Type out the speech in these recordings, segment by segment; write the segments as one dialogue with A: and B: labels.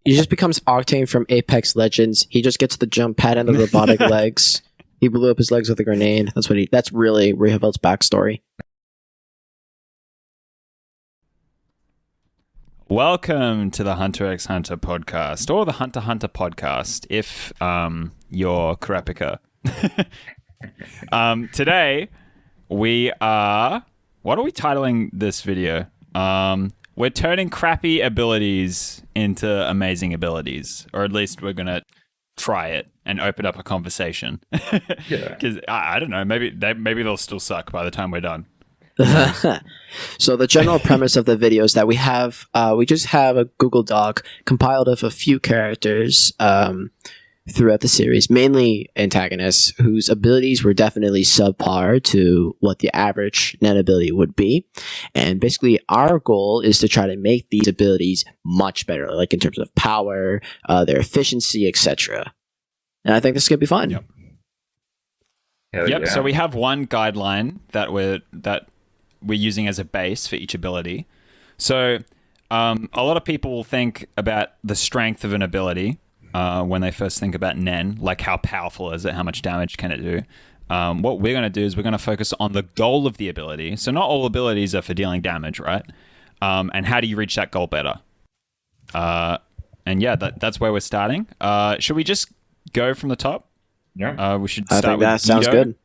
A: He just becomes Octane from Apex Legends. He just gets the jump pad and the robotic legs. He blew up his legs with a grenade. That's really Riehlvelt's backstory.
B: Welcome to the Hunter x Hunter podcast, or the Hunter x Hunter podcast, if you're Kurapika. Today, we are... What are we titling this video? We're turning crappy abilities into amazing abilities. Or at least we're going to try it and open up a conversation.
C: Yeah.
B: Because, I don't know, maybe they'll still suck by the time we're done.
A: So the general premise of the video is that we just have a Google Doc compiled of a few characters throughout the series, mainly antagonists whose abilities were definitely subpar to what the average net ability would be. And basically our goal is to try to make these abilities much better, like in terms of power, their efficiency, etc. And I think this is going to be fun.
B: Yep.
C: Hell
B: Yep.
C: yeah.
B: So we have one guideline that we're using as a base for each ability. So a lot of people will think about the strength of an ability when they first think about Nen, like how powerful is it, how much damage can it do. What we're going to do is we're going to focus on the goal of the ability. So not all abilities are for dealing damage, right? And how do you reach that goal better? And yeah, that's where we're starting. Should we just go from the top?
C: Yeah.
B: We should
A: I
B: start
A: think
B: with
A: that sounds
B: Gido.
A: good.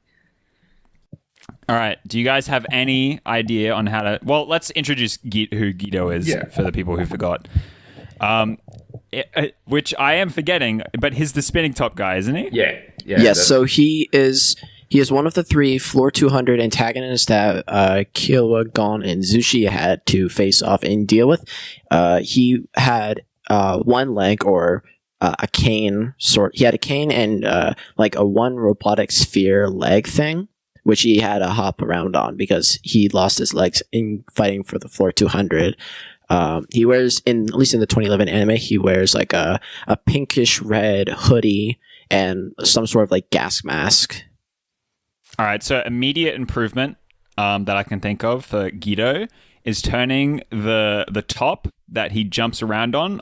B: All right. Do you guys have any idea on how to... Well, let's introduce who Gido is for the people who forgot. Which I am forgetting, but he's the spinning top guy, isn't he?
C: Yeah.
A: Yes, so he is one of the three floor 200 antagonists that Killua, Gon, and Zushi had to face off and deal with. He had one leg, or a cane sort. He had a cane and like a one robotic sphere leg thing, which he had to hop around on because he lost his legs in fighting for the floor 200. He wears, at least in the 2011 anime, he wears like a pinkish red hoodie and some sort of like gas mask.
B: All right. So immediate improvement that I can think of for Gido is turning the top that he jumps around on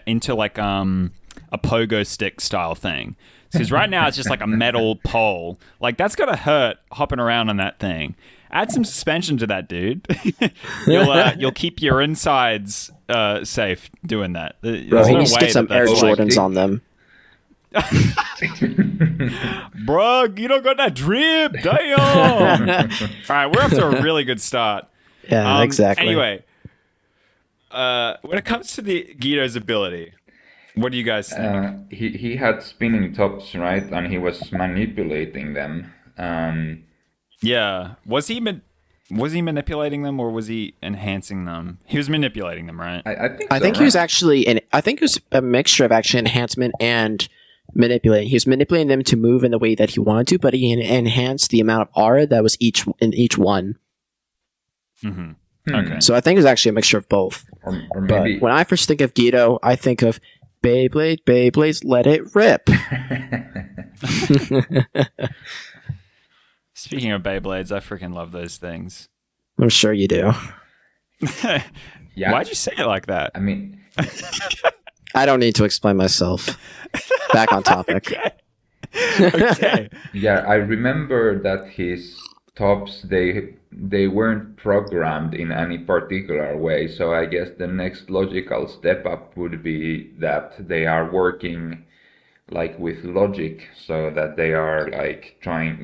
B: into like a pogo stick style thing. Because right now it's just like a metal pole. Like that's gotta hurt hopping around on that thing. Add some suspension to that, dude. You'll keep your insides safe doing that.
A: Bro, he needs to get some Air Jordans on them.
B: Bro, you don't got that drip. Damn. All right, we're off to a really good start.
A: Yeah, exactly.
B: Anyway, when it comes to the Gido's ability, what do you guys think?
C: He had spinning tops, right? And he was manipulating them.
B: Yeah. Was he manipulating them, or was he enhancing them? He was manipulating them, right?
C: I think
A: he was actually I think it was a mixture of actually enhancement and manipulating. He was manipulating them to move in the way that he wanted to, but he enhanced the amount of aura that was in each one.
B: Mm-hmm. Okay.
A: So I think it was actually a mixture of both.
C: Or maybe...
A: But when I first think of Gido, I think of Beyblades, let it rip.
B: Speaking of Beyblades, I freaking love those things.
A: I'm sure you do.
C: Yeah.
B: Why'd you say it like that?
C: I mean...
A: I don't need to explain myself. Back on topic.
B: Okay.
C: Yeah, I remember that his tops, they weren't programmed in any particular way, so I guess the next logical step up would be that they are working like with logic, so that they are like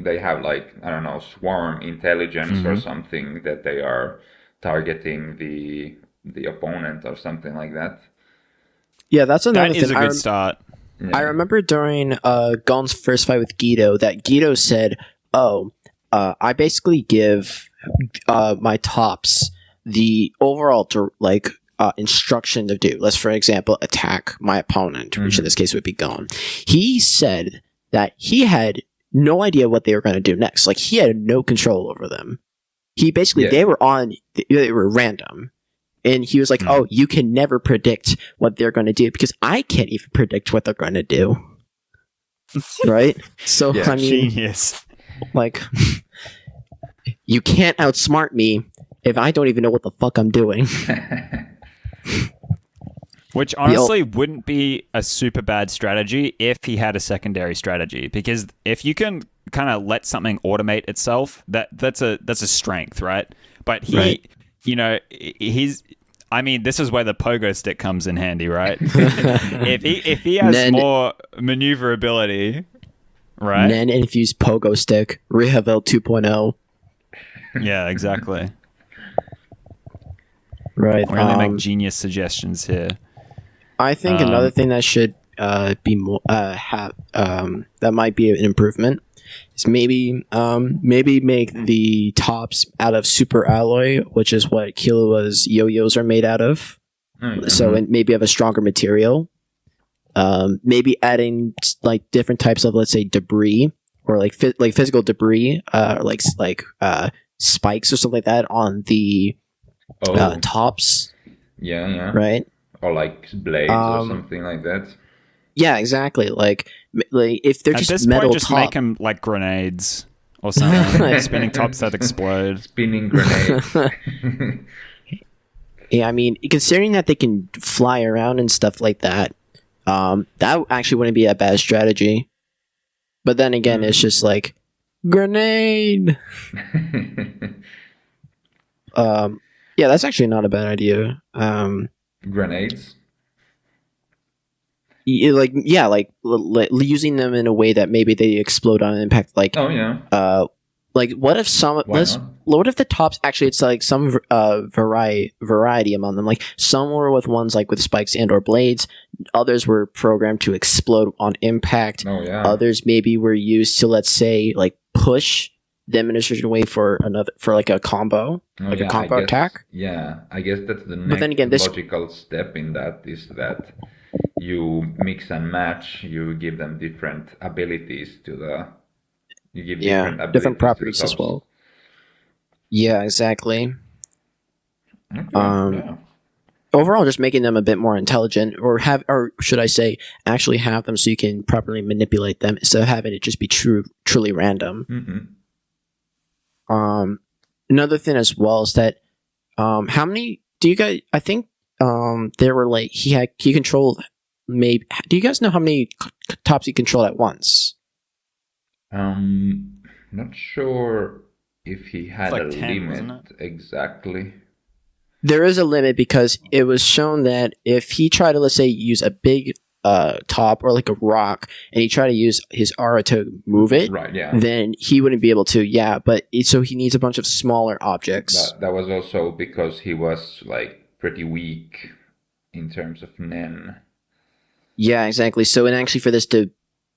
C: they have like, I don't know, swarm intelligence or something, that they are targeting the opponent or something like that.
A: Yeah, that's another thing.
B: That is a good start.
C: Yeah.
A: I remember during Gon's first fight with Gido that Gido said, I basically give my tops the overall instruction to do. Let's, for example, attack my opponent, which in this case would be Gon. He said that he had no idea what they were going to do next. Like, he had no control over them. He basically, they were random. And he was like, oh, you can never predict what they're going to do, because I can't even predict what they're going to do. Right? So, I mean,
B: Genius.
A: like, you can't outsmart me if I don't even know what the fuck I'm doing.
B: Which honestly wouldn't be a super bad strategy if he had a secondary strategy, because if you can kind of let something automate itself, that's a strength, right? But he's I mean, this is where the pogo stick comes in handy, right? if he has more maneuverability, right?
A: Nen infused pogo stick, Riehlvelt 2.0.
B: Yeah, exactly.
A: Right.
B: We're gonna make genius suggestions here.
A: I think another thing that should be more that might be an improvement is maybe make the tops out of super alloy, which is what Killua's yo-yos are made out of. Mm-hmm. So and maybe have a stronger material. Maybe adding like different types of, let's say, debris or like physical debris, like spikes or something like that on the tops.
C: Yeah.
A: Right.
C: Or like blades or something like that.
A: Yeah, exactly. Like if they're
B: at
A: just
B: this
A: metal
B: point, just make them like grenades or something. Spinning tops that explode.
C: Spinning grenades.
A: Yeah, I mean, considering that they can fly around and stuff like that, that actually wouldn't be a bad strategy. But then again, it's just like grenade. Yeah, that's actually not a bad idea.
C: Grenades.
A: Using them in a way that maybe they explode on impact. Like, like what if what if the tops actually it's like some variety among them? Like some were with ones like with spikes and or blades. Others were programmed to explode on impact. Others maybe were used to, let's say, like push them in a certain way for like a combo, a combo attack.
C: Yeah, I guess that's the next logical step in that is that you mix and match. You give them different abilities to the. You give
A: different properties as well. Yeah, exactly.
C: Okay,
A: Overall, just making them a bit more intelligent, or should I say, actually have them so you can properly manipulate them instead of having it just be truly random.
C: Mm-hmm.
A: Another thing as well is that how many do you guys? I think there were like he controlled maybe. Do you guys know how many tops he controlled at once?
C: Not sure if he had
B: like
C: a
B: 10,
C: limit exactly.
A: There is a limit because it was shown that if he tried to, let's say, use a big top or like a rock, and he tried to use his aura to move it,
C: right? Yeah.
A: Then he wouldn't be able to. Yeah, but so he needs a bunch of smaller objects.
C: That was also because he was like pretty weak in terms of Nen.
A: Yeah, exactly. So, and actually, for this to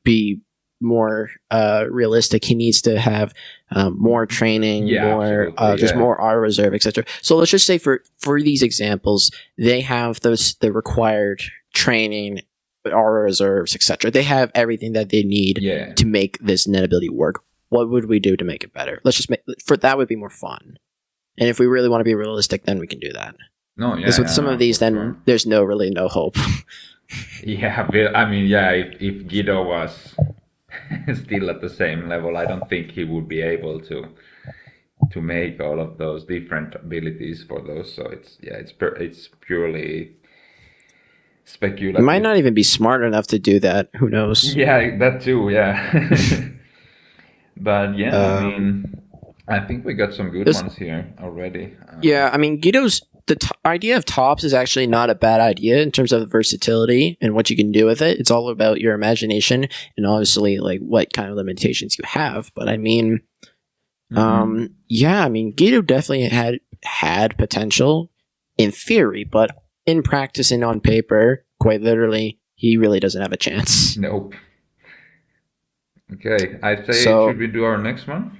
A: be more realistic, he needs to have more training, more aura reserve, etc. So let's just say for these examples, they have the required training, aura reserves, etc. They have everything that they need to make this Nen ability work. What would we do to make it better? Let's just that would be more fun. And if we really want to be realistic, then we can do that. Because with some of these, then there's no hope.
C: If Gido was still at the same level, I don't think he would be able to make all of those different abilities for those. So it's purely speculative.
A: He might not even be smart enough to do that. Who knows?
C: Yeah, that too. Yeah. But I think we got some good ones here already.
A: Gido's idea of tops is actually not a bad idea in terms of versatility and what you can do with it. It's all about your imagination and obviously like what kind of limitations you have. But Gido definitely had potential in theory, but in practice and on paper, quite literally, he really doesn't have a chance.
C: Nope. Okay, I'd say should we do our next one?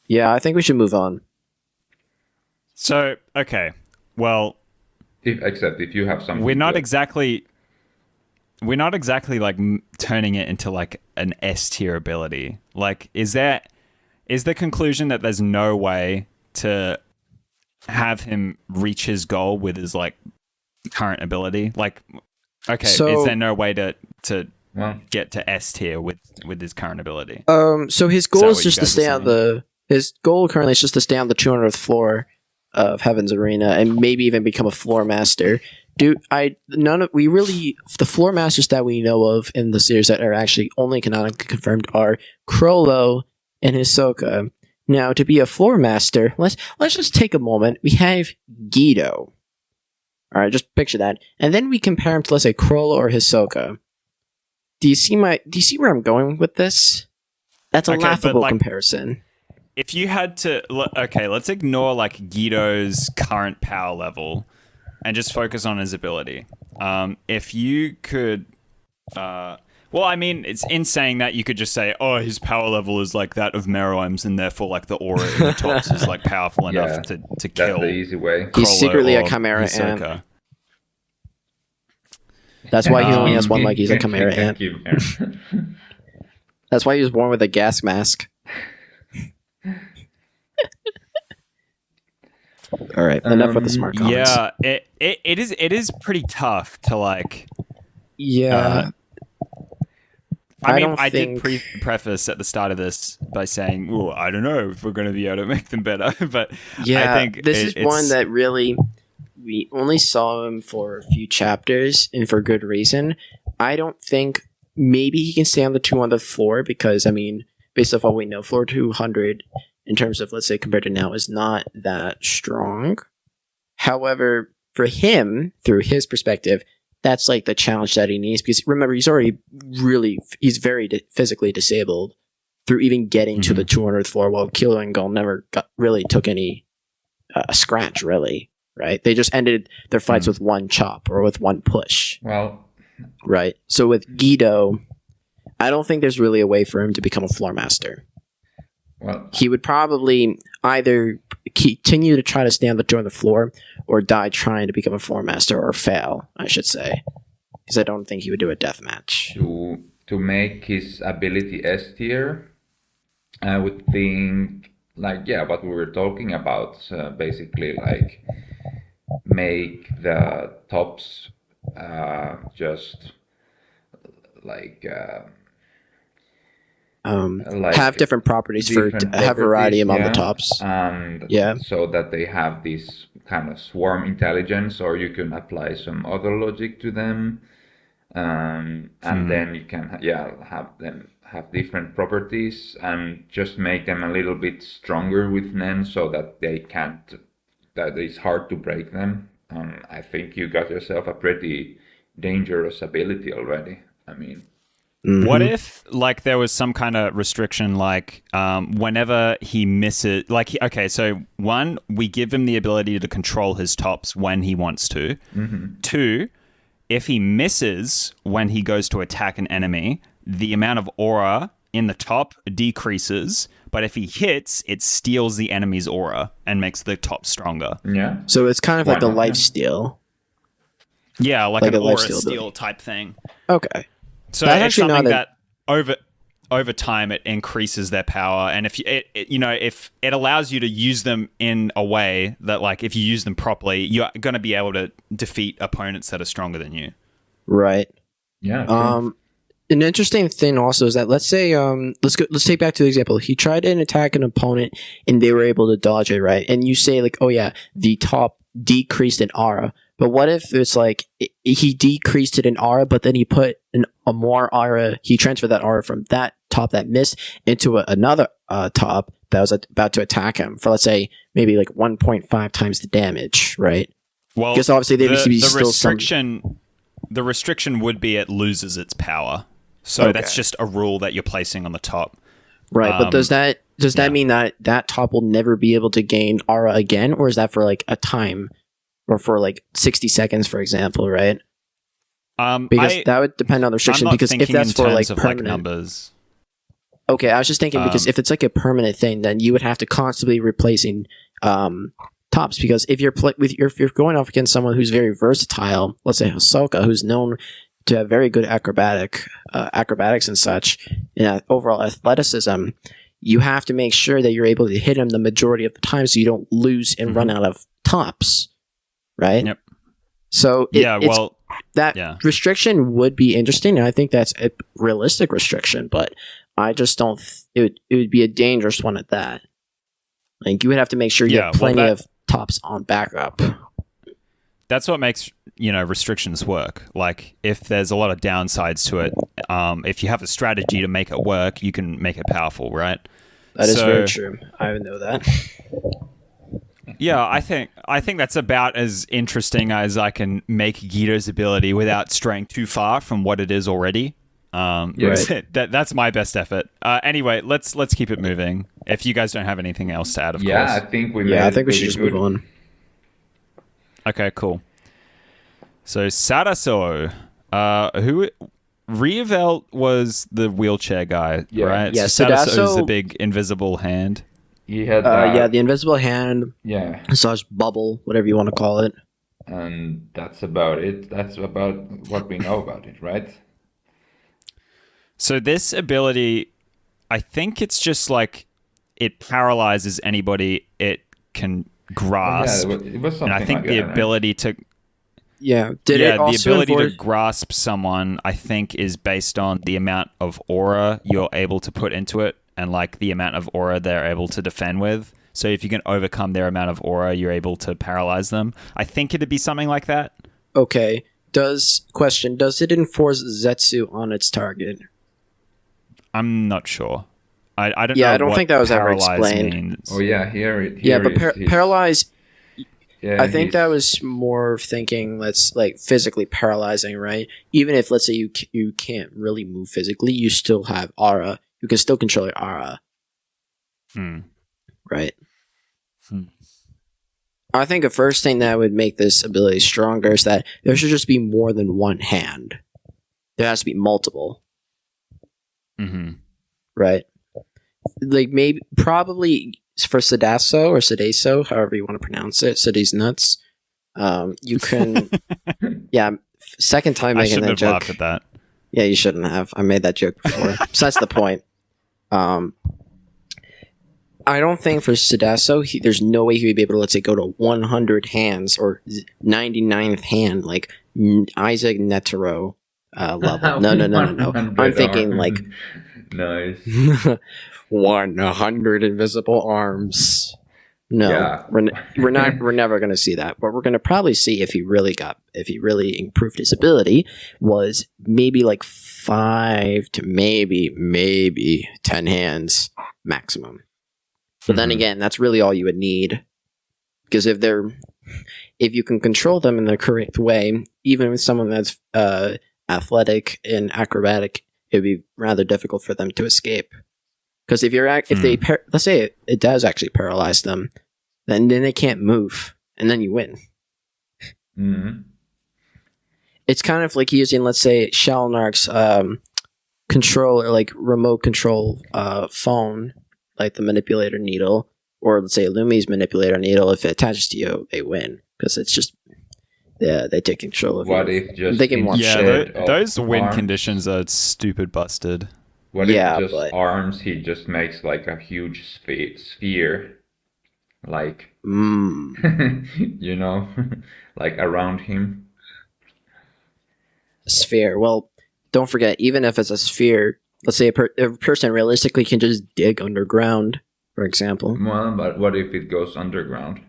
A: Yeah, I think we should move on.
B: So, okay, well,
C: except if you have something,
B: we're not exactly like turning it into like an S tier ability. Like, is the conclusion that there's no way to have him reach his goal with his like current ability? Like, okay, is there no way to get to S tier with his current ability?
A: So his goal is just to stay on his goal currently is just to stay on the 200th floor of Heaven's Arena and maybe even become a floor master. the floor masters that we know of in the series that are actually only canonically confirmed are Crollo and Hisoka. Now, to be a floor master, let's just take a moment. We have Gido. All right, just picture that, and then we compare him to, let's say, Crollo or Hisoka. Do you see where I'm going with this? That's a laughable comparison.
B: If you had to, let's ignore like Gido's current power level and just focus on his ability. If you could, it's in saying that you could just say, oh, his power level is like that of Meruem's, and therefore like the aura in the tops is like powerful enough to kill.
C: That's the easy way.
A: He's secretly a Chimera Amp. That's why he only has one leg. He's a Chimera Amp. That's why he was born with a gas mask. All right, enough with the smart comments.
B: Yeah, it is pretty tough to like.
A: Yeah.
B: I did preface at the start of this by saying, "Oh, I don't know if we're going to be able to make them better," but
A: yeah,
B: I think
A: this is one that really we only saw him for a few chapters, and for good reason. I don't think maybe he can stay on the 200 floor because, I mean, based off what we know, floor 200 in terms of, let's say, compared to now, is not that strong. However, for him, through his perspective, that's like the challenge that he needs, because remember, he's very physically disabled through even getting to the 200th floor, while Kilo and Gull never really took any scratch, really, right? They just ended their fights with one chop or with one push.
C: Well,
A: right. So with Gido, I don't think there's really a way for him to become a floor master.
C: Well,
A: he would probably either continue to try to stay on the floor or die trying to become a floor master, or fail, I should say, because I don't think he would do a death match.
C: To make his ability S tier, I would think, like, yeah, what we were talking about, basically, like, make the tops just like
A: have different properties have variety among the tops,
C: and so that they have this kind of swarm intelligence, or you can apply some other logic to them, and then you can have them have different properties and just make them a little bit stronger with Nen, so that that it's hard to break them. I think you got yourself a pretty dangerous ability already. I mean,
B: what if, like, there was some kind of restriction, like, whenever he misses, like, so one, we give him the ability to control his tops when he wants to. Two, if he misses when he goes to attack an enemy, the amount of aura in the top decreases, but if he hits, it steals the enemy's aura and makes the top stronger.
C: Yeah.
A: So it's kind of like a life steal.
B: Yeah, like an aura steal type thing.
A: Okay.
B: So it's something that over time it increases their power, and if if it allows you to use them in a way that, like, if you use them properly, you're going to be able to defeat opponents that are stronger than you.
A: Right.
C: Yeah.
A: An interesting thing also is that, let's say let's take back to the example. He tried to attack an opponent and they were able to dodge it, right? And you say, like, oh yeah, the top decreased in aura. But what if it's like he decreased it in aura, but then he put a more aura, he transferred that aura from that top that missed into another top that was about to attack him for, let's say, maybe like 1.5 times the damage, right?
B: Well,
A: because obviously there needs to be still
B: the restriction would be it loses its power. So that's just a rule that you're placing on the top.
A: Right, but does that mean that top will never be able to gain aura again, or is that for like a time? Or for like 60 seconds, for example, right? Because that would depend on the restriction. Because if that's for like permanent numbers. Okay, I was just thinking, because if it's like a permanent thing, then you would have to constantly replacing tops. Because if you're if you're going off against someone who's very versatile, let's say Hisoka, who's known to have very good acrobatics and such, overall athleticism, you have to make sure that you're able to hit him the majority of the time, so you don't lose and run out of tops. Right?
B: Yep.
A: So restriction would be interesting, and I think that's a realistic restriction, but I just don't it would be a dangerous one at that. Like, you would have to make sure you have plenty of tops on backup.
B: that's what makes restrictions work. Like if there's a lot of downsides to it, if you have a strategy to make it work, you can make it powerful, right?
A: That is very true. I know that.
B: Yeah, I think that's about as interesting as I can make Gido's ability without straying too far from what it is already. That's my best effort. Anyway, let's keep it moving. If you guys don't have anything else to add, of course.
C: I think we
A: should just move on.
B: Okay, cool. So Sadaso, Riehlvelt was the wheelchair guy, right?
A: Yeah,
B: so Sadaso is the
A: Sadaso-
B: big invisible hand.
C: He had
A: the invisible hand, slash bubble, whatever you want to call it.
C: and that's about it. That's about what we know about it, right?
B: So this ability, I think it's just like it paralyzes anybody it can grasp.
C: It was something
B: and I think
C: like
B: the
C: that,
B: ability to
A: It
B: the
A: also
B: ability to
A: enforce-
B: grasp someone, I think, is based on the amount of aura you're able to put into it and like the amount of aura they're able to defend with. So if you can overcome their amount of aura, you're able to paralyze them. I think it'd be something like that.
A: Okay. Does it enforce Zetsu on its target?
B: I'm not sure. I don't know.
A: Yeah, I don't
B: what
A: think that was ever
B: paralyze
A: explained.
B: means.
C: Oh yeah, here
A: But paralyze.
C: Yeah,
A: I think that was more thinking. Let's like physically paralyzing, right? Even if let's say you can't really move physically, you still have aura. You can still control your aura, right? I think the first thing that would make this ability stronger is that there should just be more than one hand. There has to be multiple. Right? Like probably for Sadaso or Sadaso, however you want to pronounce it, Sadie's nuts. You can, second time
B: I
A: making
B: shouldn't
A: that
B: have
A: joke.
B: laughed at that.
A: Yeah, you shouldn't have. I made that joke before. So that's the point. I don't think for Sadaso, there's no way he would be able to, let's say, go to 100 hands or 99th hand, like Isaac Netero level. No. I'm thinking like
C: nice
A: 100 invisible arms. No,
C: Yeah.
A: we're never going to see that. What we're going to probably see if he really improved his ability was maybe like 5 to maybe 10 hands maximum. But then again, that's really all you would need, because if you can control them in the correct way, even with someone that's athletic and acrobatic, it'd be rather difficult for them to escape. Because let's say it does actually paralyze them, then they can't move, and then you win. It's kind of like using, let's say, Shalnark's control or like remote control phone, like the manipulator needle, or let's say Lumi's manipulator needle. If it attaches to you, they win because it's just they take control of
C: What
A: you.
C: if just
A: They can more
B: those win
C: arms?
B: conditions are stupid busted.
C: What if just
A: but-
C: arms? He just makes like a huge sphere, like like around him.
A: sphere. Well, don't forget, even if it's a sphere, let's say a person realistically can just dig underground, for example.
C: Well, but what if it goes underground?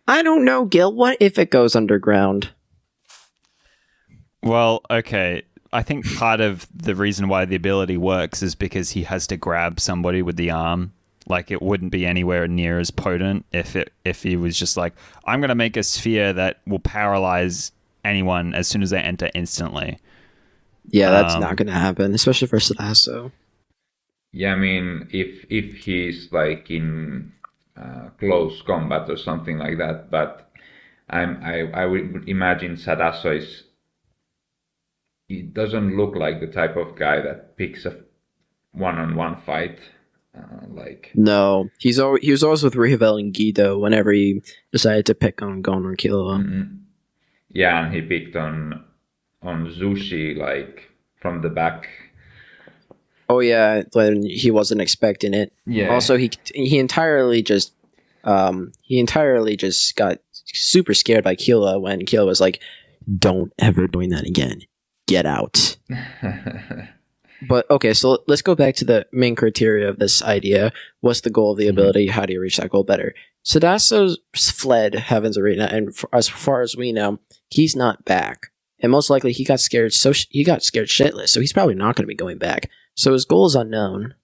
A: I don't know, Gil. What if it goes underground?
B: Well, okay. I think part of the reason why the ability works is because he has to grab somebody with the arm. Like, it wouldn't be anywhere near as potent if he was just like, I'm going to make a sphere that will paralyze anyone as soon as they enter instantly.
A: Yeah, that's not going to happen, especially for Sadaso.
C: Yeah, I mean, if he's like in close combat or something like that, but I would imagine Sadaso is. He doesn't look like the type of guy that picks a one-on-one fight.
A: No, he was always with Riehlvelt and Gido whenever he decided to pick on Gon or Killua.
C: Yeah, and he picked on Zushi like from the back.
A: Oh yeah, when he wasn't expecting it.
C: Yeah.
A: Also, he entirely just got super scared by Killua when Killua was like, "Don't ever doing that again. Get out." But okay, so let's go back to the main criteria of this idea. What's the goal of the ability? How do you reach that goal better? Sadaso fled Heaven's Arena, and as far as we know, he's not back. And most likely, he got scared. He got scared shitless. So he's probably not going to be going back. So his goal is unknown.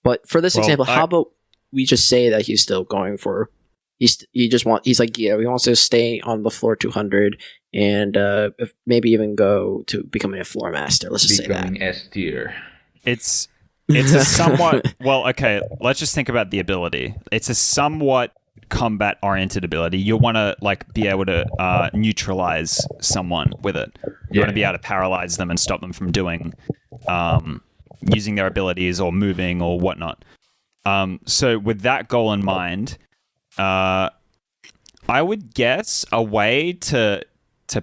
A: But for this example, how about we just say that he's still going for? He's like Gido. He wants to stay on the floor 200 and maybe even go to becoming a floor master. Let's just say that.
C: Becoming S tier.
B: It's a somewhat well. Okay, let's just think about the ability. It's a somewhat combat-oriented ability. You want to like be able to neutralize someone with it. You want to be able to paralyze them and stop them from doing using their abilities or moving or whatnot. So with that goal in mind, I would guess a way to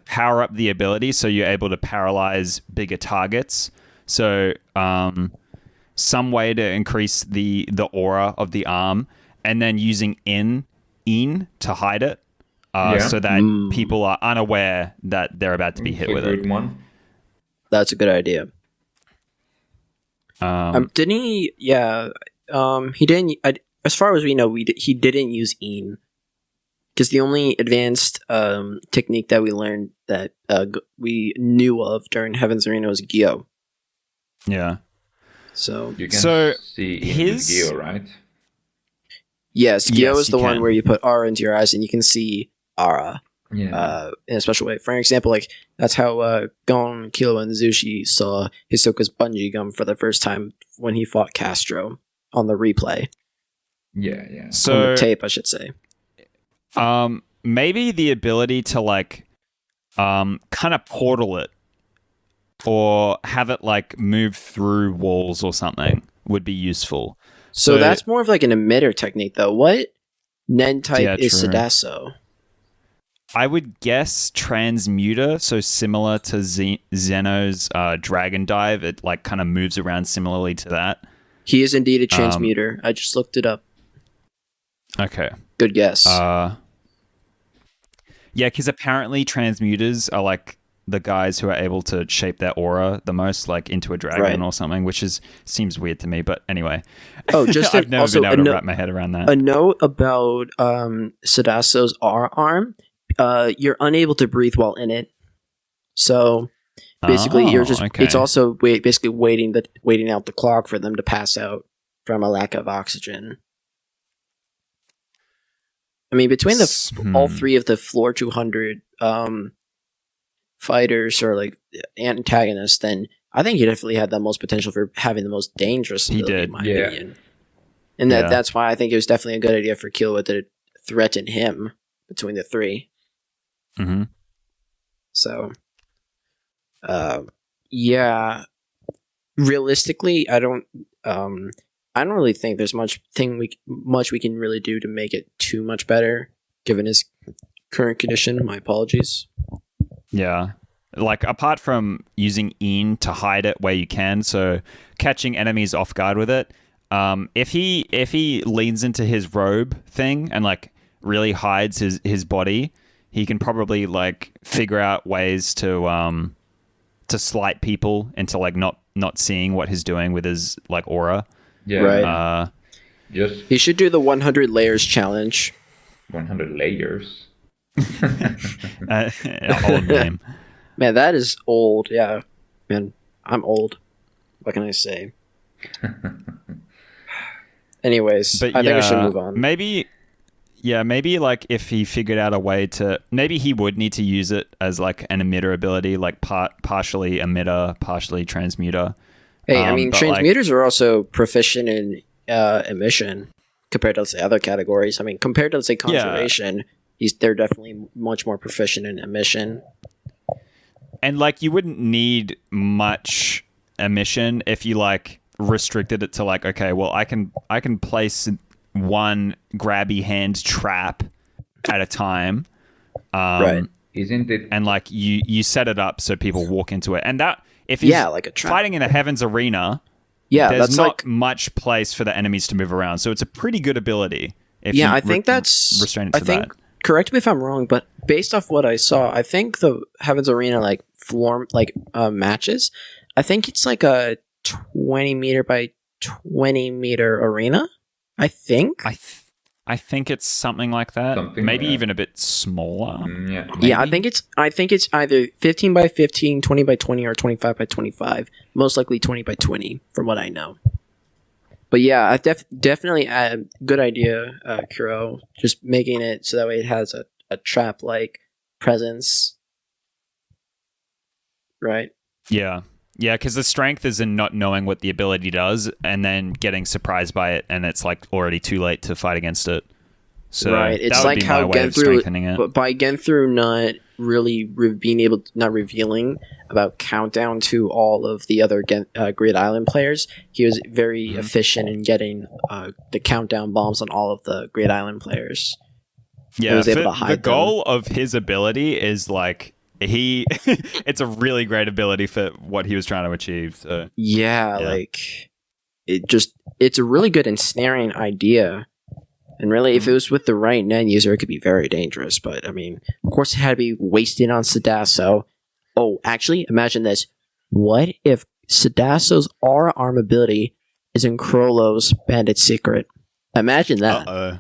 B: power up the ability so you're able to paralyze bigger targets. So some way to increase the aura of the arm, and then using in to hide it, so that people are unaware that they're about to be hit with it.
C: One.
A: That's a good idea. Didn't he? Yeah. He didn't. As far as we know, he didn't use in, because the only advanced technique that we learned that we knew of during Heaven's Arena was Gido.
B: Yeah.
A: So
C: you can see his Gido, right?
A: Yes, Gido is the one where you put aura into your eyes and you can see aura.
C: Yeah.
A: In a special way. For example, like that's how Gon, Kilo, and Zushi saw Hisoka's bungee gum for the first time when he fought Castro on the replay.
C: Yeah.
A: So on the tape, I should say.
B: Maybe the ability to like kind of portal it or have it like move through walls or something would be useful.
A: So that's more of like an emitter technique, though. What Nen type is
B: true.
A: Sadaso?
B: I would guess transmuter, so similar to Zeno's dragon dive. It like kind of moves around similarly to that.
A: He is indeed a transmuter. I just looked it up.
B: Okay.
A: Good guess.
B: Yeah, because apparently transmuters are like the guys who are able to shape their aura the most, like into a dragon or something, which seems weird to me. But anyway,
A: just
B: I've never been able to wrap my head around that.
A: A note about Sadaso's aura arm: you're unable to breathe while in it. So basically, you're just.
B: Okay.
A: It's also basically waiting out the clock for them to pass out from a lack of oxygen. I mean, between all three of the floor 200 fighters or like antagonists, then I think he definitely had the most potential for having the most dangerous ability, in my opinion. And that's why I think it was definitely a good idea for Killua to threaten him between the three.
B: Mm-hmm.
A: So, realistically, I don't really think there's much we can really do to make it too much better, given his current condition. My apologies.
B: Yeah. Like, apart from using in to hide it where you can, so catching enemies off guard with it, if he leans into his robe thing and, like, really hides his body, he can probably, like, figure out ways to slight people into, like, not seeing what he's doing with his, like, aura.
C: Yeah.
A: Right. He should do the 100 layers challenge.
C: 100 layers?
B: Old name.
A: Man, that is old. Yeah. Man, I'm old. What can I say? Anyways, I think we should move on.
B: Maybe like if he figured out a way to, maybe he would need to use it as like an emitter ability, like partially emitter, partially transmuter.
A: Hey, I mean, transmuters are also proficient in emission compared to, let's say, other categories. I mean, compared to, let's say, conjuration, they're definitely much more proficient in emission.
B: And, like, you wouldn't need much emission if you, like, restricted it to, like, okay, well, I can place one grabby hand trap at a time.
A: Right.
C: Isn't it?
B: And, like, you set it up so people walk into it. And that, if he's
A: like a trap.
B: fighting in a Heaven's Arena, there's
A: that's
B: not much place for the enemies to move around. So it's a pretty good ability.
A: I think that's...
B: restrain it to that.
A: Correct me if I'm wrong, but based off what I saw, I think the Heaven's Arena like floor matches, I think it's like a 20 meter by 20 meter arena. I think.
B: I think it's something like that.
C: Something,
B: Maybe
C: yeah.
B: even a bit smaller.
C: Yeah.
A: Yeah, I
B: Maybe?
A: think it's either 15 by 15, 20 by 20, or 25 by 25. Most likely 20 by 20, from what I know. But yeah, I definitely good idea, Kuro. Just making it so that way it has a trap like presence, right?
B: Yeah. Yeah, because the strength is in not knowing what the ability does and then getting surprised by it, and it's like already too late to fight against it. So
A: Right. It's
B: that would
A: like
B: be
A: how
B: my way of
A: Genthru,
B: strengthening it.
A: but by Genthru not really being able, not revealing about countdown to all of the other Grid Island players, he was very
B: Mhm.
A: efficient in getting the countdown bombs on all of the Grid Island players.
B: Yeah,
A: was able
B: for
A: to hide
B: the goal of his ability is like it's a really great ability for what he was trying to achieve. So
A: Yeah,
B: Yeah.
A: like it's a really good ensnaring idea. And really, if it was with the right net user, it could be very dangerous. But I mean, of course, it had to be wasted on Sadaso. Oh, actually, imagine this. What if Sadaso's aura arm ability is in Krollo's bandit secret? Imagine that.
B: uh-oh.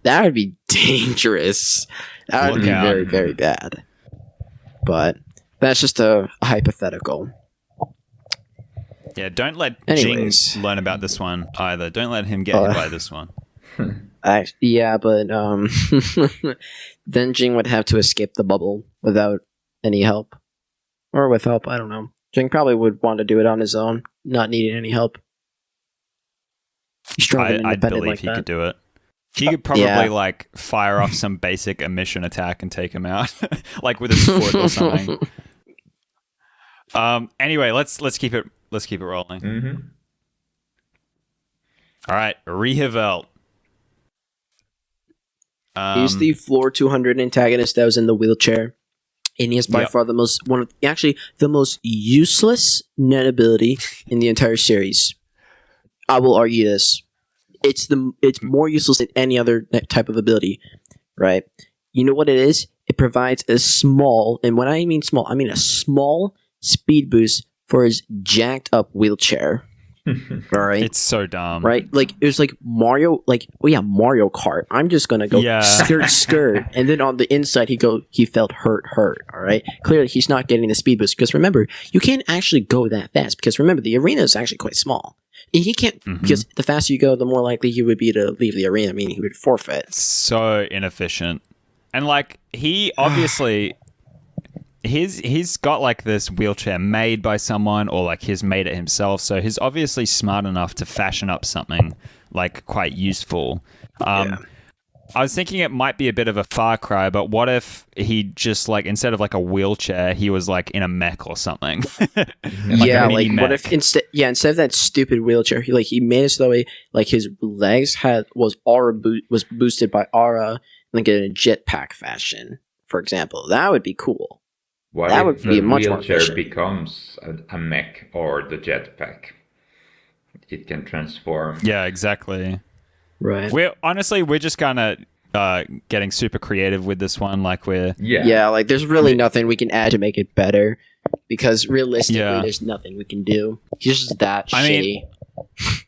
A: That would be dangerous. That would
B: Look
A: be
B: out.
A: very, very bad. But that's just a hypothetical.
B: Yeah, don't let
A: Anyways.
B: Jing learn about this one either. Don't let him get
A: Uh,
B: hit by this one.
A: Yeah, but then Jing would have to escape the bubble without any help. Or with help, I don't know. Jing probably would want to do it on his own, not needing any help. He's strong and
B: I
A: independent
B: believe
A: like
B: he
A: that.
B: could do it. He could probably
A: Yeah.
B: like fire off some basic emission attack and take him out, like with his foot or something. Anyway, let's keep it rolling.
C: Mm-hmm.
B: All right, Riehlvelt.
A: He's the floor 200 antagonist that was in the wheelchair. And he is by
B: Yep.
A: far the most useless net ability in the entire series. I will argue this. It's more useless than any other type of ability, right? You know what it is? It provides a small, and when I mean small, I mean a small speed boost for his jacked up wheelchair. All right.
B: It's so dumb.
A: Right? Like it was like Mario, Mario Kart. I'm just gonna go
B: Yeah.
A: skirt, and then on the inside he felt hurt. All right. Clearly he's not getting the speed boost because remember you can't actually go that fast because remember the arena is actually quite small. And he can't because the faster you go, the more likely he would be to leave the arena. Meaning he would forfeit.
B: So inefficient, and like he obviously. He's got like this wheelchair made by someone or like he's made it himself, so he's obviously smart enough to fashion up something like quite useful. I was thinking it might be a bit of a far cry, but what if he just like instead of like a wheelchair, he was like in a mech or something?
A: What
B: mech.
A: if instead of that stupid wheelchair, he made it so that way like his legs was boosted by aura, like in a jetpack fashion, for example. That would be cool.
C: What
A: That
C: if
A: would be
C: the
A: much more
C: wheelchair
A: efficient.
C: becomes a mech or the jetpack? It can transform.
B: Yeah, exactly.
A: Right.
B: We're just kind of getting super creative with this one. Like
A: Yeah, like there's really nothing we can add to make it better because realistically,
B: Yeah.
A: there's nothing we can do. He's just that
B: I
A: shitty.
B: mean,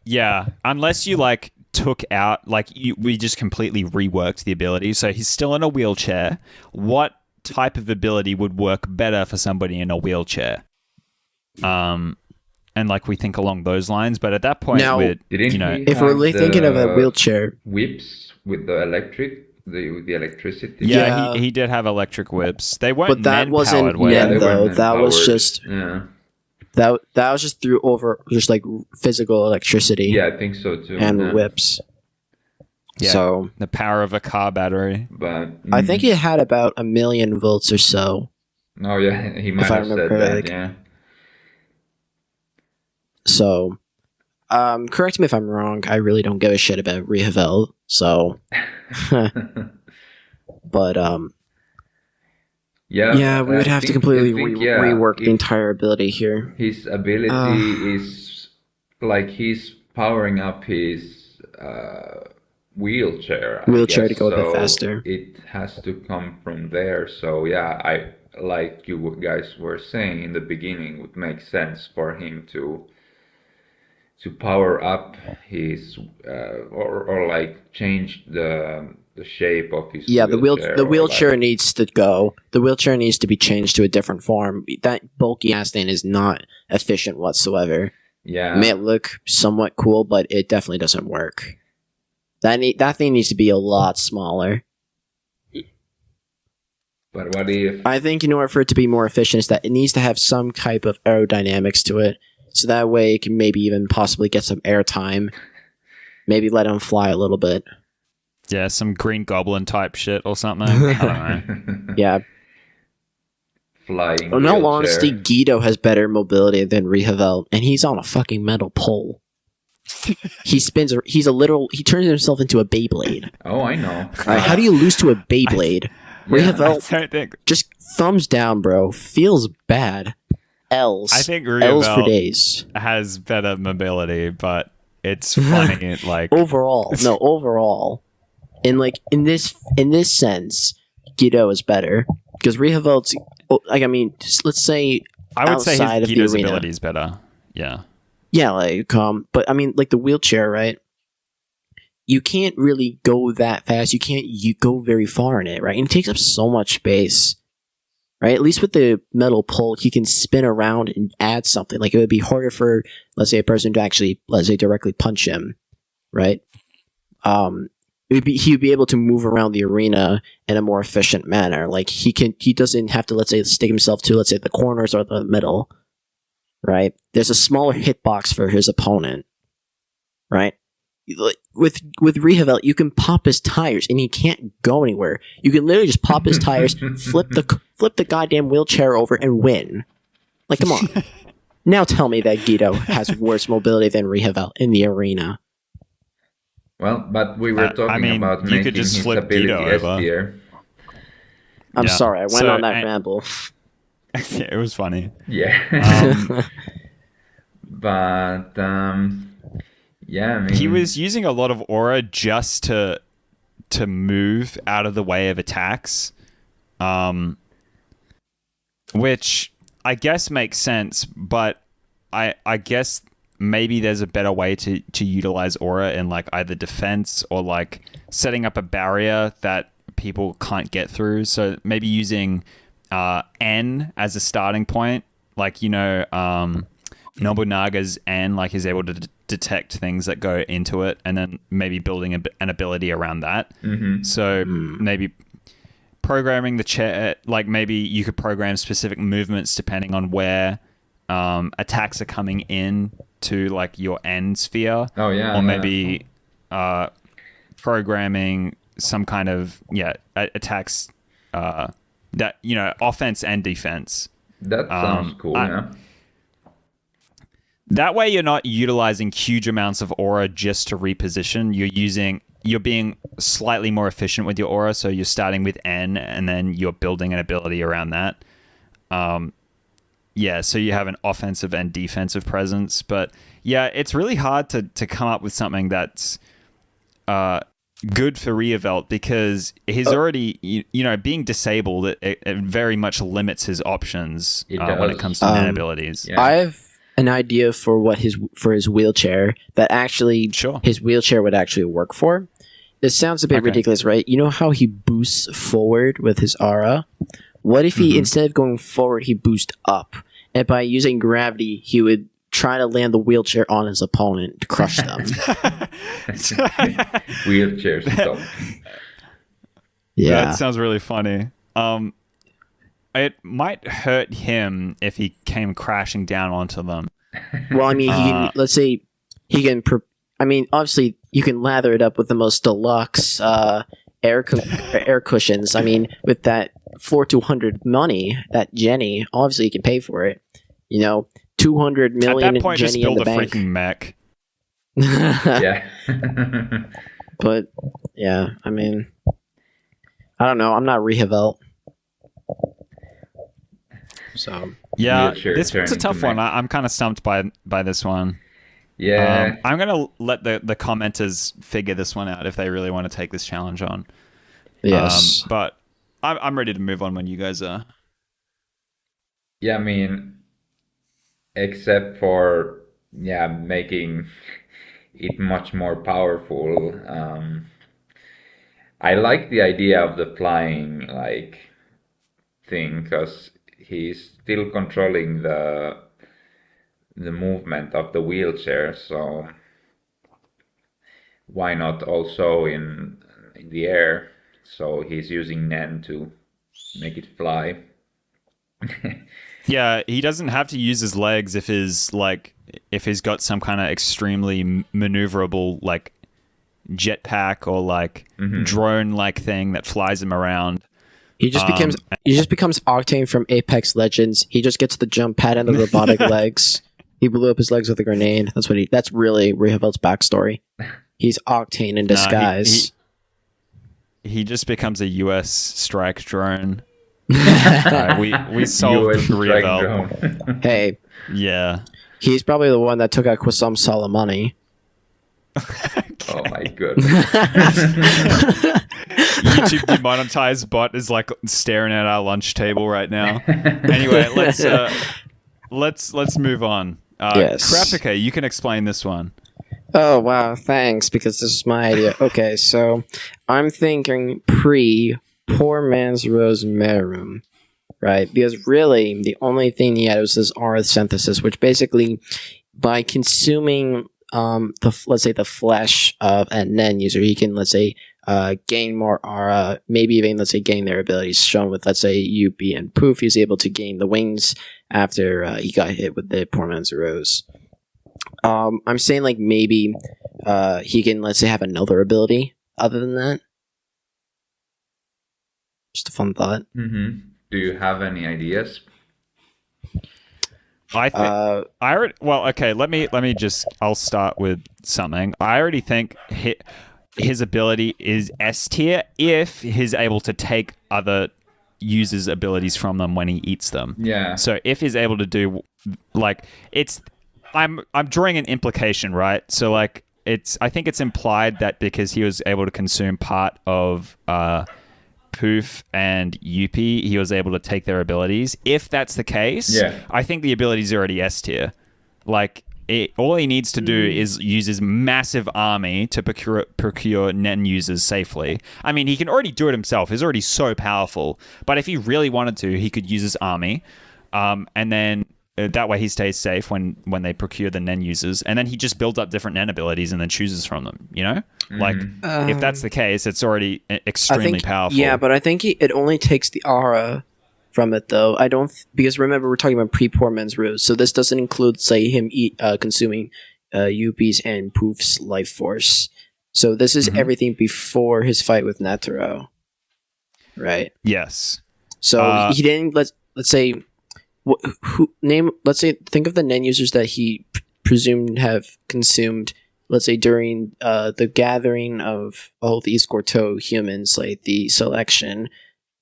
B: yeah, unless you like took out we just completely reworked the ability, so he's still in a wheelchair. What type of ability would work better for somebody in a wheelchair? And like we think along those lines, but at that point,
A: Now,
B: we're,
C: Didn't
B: you know,
C: he
A: if we're
C: have
A: really thinking of a
C: the
A: wheelchair,
C: whips with the electricity?
B: yeah,
A: Yeah.
B: he did have electric whips. They weren't
A: but that
B: men
A: wasn't
B: powered, were
A: net
B: they?
C: they
A: though.
C: weren't
A: That was
C: powered.
A: just
C: Yeah.
A: that was just through just like physical electricity
C: Yeah, I think so too.
A: and
C: yeah.
A: whips.
B: Yeah.
A: So
B: The power of a car battery.
C: But
A: I think it had about 1,000,000 volts or so.
C: Oh yeah, he might
A: I
C: have said
A: remember
C: that.
A: correctly.
C: Yeah.
A: So, correct me if I'm wrong. I really don't give a shit about Riehlvelt. So, but
C: Yeah.
A: we would
C: I
A: have to
C: think-
A: completely
C: I think, yeah,
A: rework the
C: it-
A: entire ability here.
C: His ability is like he's powering up his wheelchair. I
A: Wheelchair to
C: guess,
A: go a bit
C: so
A: faster.
C: It has to come from there. So yeah, I like you guys were saying in the beginning, would make sense for him to to power up his or like change the shape of his
A: Yeah,
C: wheelchair.
A: the
C: or,
A: wheelchair
C: like,
A: needs to go. The wheelchair needs to be changed to a different form. That bulky ass thing is not efficient whatsoever. It
C: yeah.
A: may look somewhat cool, but it definitely doesn't work. That thing needs to be a lot smaller.
C: But what if?
A: I think in order for it to be more efficient, is that it needs to have some type of aerodynamics to it, so that way it can maybe even possibly get some air time. Maybe let him fly a little bit.
B: Yeah, some Green Goblin type shit or something. I don't know.
A: Yeah.
C: Flying
A: In all
C: wheelchair.
A: honesty, Gido has better mobility than Riehlvelt, and he's on a fucking metal pole. He spins. He turns himself into a Beyblade.
C: Oh, I know.
A: How do you lose to a Beyblade? Riehlvelt,
B: I don't think.
A: just thumbs down, bro. Feels bad. L's.
B: I think
A: L's for
B: Riehlvelt
A: days.
B: has better mobility, but it's funny. Like
A: Overall, in this sense, Gido is better because Riehlvelt's like, I mean, let's say
B: I would say his
A: outside of the
B: Gido's
A: arena.
B: ability is better. Yeah.
A: Yeah, like but I mean, like the wheelchair, right? You can't really go that fast. You go very far in it, right? And it takes up so much space, right? At least with the metal pole, he can spin around and add something. Like it would be harder for, let's say, a person to actually, let's say, directly punch him, right? He would be able to move around the arena in a more efficient manner. Like he doesn't have to, let's say, stick himself to, let's say, the corners or the middle, right? There's a smaller hitbox for his opponent, right? With Riehlvelt, you can pop his tires and he can't go anywhere. You can literally just pop his tires, flip the goddamn wheelchair over, and win. Like, come on. Now tell me that Gido has worse mobility than Riehlvelt in the arena.
C: Well, but we were talking about
B: you
C: making
B: could just
C: his
B: flip
C: ability
B: Gido
C: S
B: over.
C: tier.
A: I'm
B: Yeah.
A: sorry, I went
B: So,
A: on that ramble.
B: Yeah, it was funny.
C: Yeah. But yeah, I mean,
B: He was using a lot of aura just to move out of the way of attacks, which I guess makes sense. But I guess maybe there's a better way to utilize aura in like either defense or like setting up a barrier that people can't get through. So maybe using N as a starting point, like Nobunaga's N, like is able to detect things that go into it, and then maybe building an ability around that.
C: Mm-hmm.
B: So maybe programming the chair, like maybe you could program specific movements depending on where attacks are coming in to like your N sphere.
C: Oh yeah.
B: Or maybe programming some kind of attacks that offense and defense.
C: That sounds cool. Yeah.
B: That way you're not utilizing huge amounts of aura just to reposition. You're being slightly more efficient with your aura, so you're starting with N and then you're building an ability around that. So you have an offensive and defensive presence. But yeah, it's really hard to come up with something that's good for Riehlvelt because he's already, being disabled, it very much limits his options when it comes to man abilities.
C: Yeah.
A: I have an idea for his wheelchair that actually his wheelchair would actually work for. This sounds a bit ridiculous, right? You know how he boosts forward with his aura? What if he, instead of going forward, he boosts up? And by using gravity, he would try to land the wheelchair on his opponent to crush them.
C: Wheelchair stop.
A: Yeah.
B: That sounds really funny. It might hurt him if he came crashing down onto them.
A: Well, I mean, he can, let's say he can. Obviously, you can lather it up with the most deluxe air cushions. I mean, with that 4,200 money, that Jenny, obviously, you can pay for it. 200 million.
B: At that point,
A: Jenny
B: just build
A: in the
B: a
A: bank.
B: freaking mech.
C: Yeah.
A: But yeah, I mean, I don't know. I'm not Riehlvelt. So
B: Yeah,
C: Wheelchair
B: this one's a
C: turning
B: tough
C: to
B: one.
C: mech.
B: I'm kind of stumped by this one.
C: Yeah.
B: I'm gonna let the commenters figure this one out if they really want to take this challenge on.
A: yes,
B: But I'm ready to move on when you guys are.
C: Yeah, I mean, except for yeah, making it much more powerful. I like the idea of the flying like thing because he's still controlling the movement of the wheelchair. So why not also in the air? So he's using Nen to make it fly.
B: Yeah, he doesn't have to use his legs if he's got some kind of extremely maneuverable like jetpack or like drone like thing that flies him around.
A: He just becomes Octane from Apex Legends. He just gets the jump pad and the robotic legs. He blew up his legs with a grenade. That's really Riehlvelt's backstory. He's Octane in disguise.
B: He just becomes a US strike drone. We solved Riehlvelt.
A: Hey.
B: Yeah.
A: He's probably the one that took out Qasem Soleimani.
C: Oh my goodness.
B: YouTube demonetized bot is like staring at our lunch table right now. Anyway, let's move on.
A: Yes.
B: Krapika, you can explain this one.
A: Oh wow, thanks, because this is my idea. Okay, so I'm thinking poor man's Rose Meruem, right? Because really, the only thing he had was this aura synthesis, which basically, by consuming let's say the flesh of a Nen user, he can gain more aura, maybe even gain their abilities shown with UP and Poof. He's able to gain the wings after he got hit with the poor man's Rose. I'm saying maybe he can have another ability other than that. Just a fun thought.
C: Do you have any ideas?
B: I think I'll start with something. I already think his ability is S tier if he's able to take other users' abilities from them when he eats them.
C: Yeah.
B: So if he's able to do I'm drawing an implication, right? So I think it's implied that because he was able to consume part of Poof and Yuppie, he was able to take their abilities. If that's the case, I think the ability is already S tier. All he needs to do is use his massive army to procure Nen users safely. I mean, he can already do it himself. He's already so powerful. But if he really wanted to, he could use his army, and then that way he stays safe when they procure the Nen users, and then he just builds up different Nen abilities and then chooses from them, you know? If that's the case, it's already extremely powerful.
A: Yeah, but I think it only takes the aura from it, though. Because remember, we're talking about pre-poor man's Rose, so this doesn't include, him consuming Yuppie's and Poof's life force. So this is everything before his fight with Netero, right?
B: Yes.
A: So he didn't, let's say, think of the Nen users that he presumed have consumed, let's say, during the gathering of all these Gorto humans, the selection.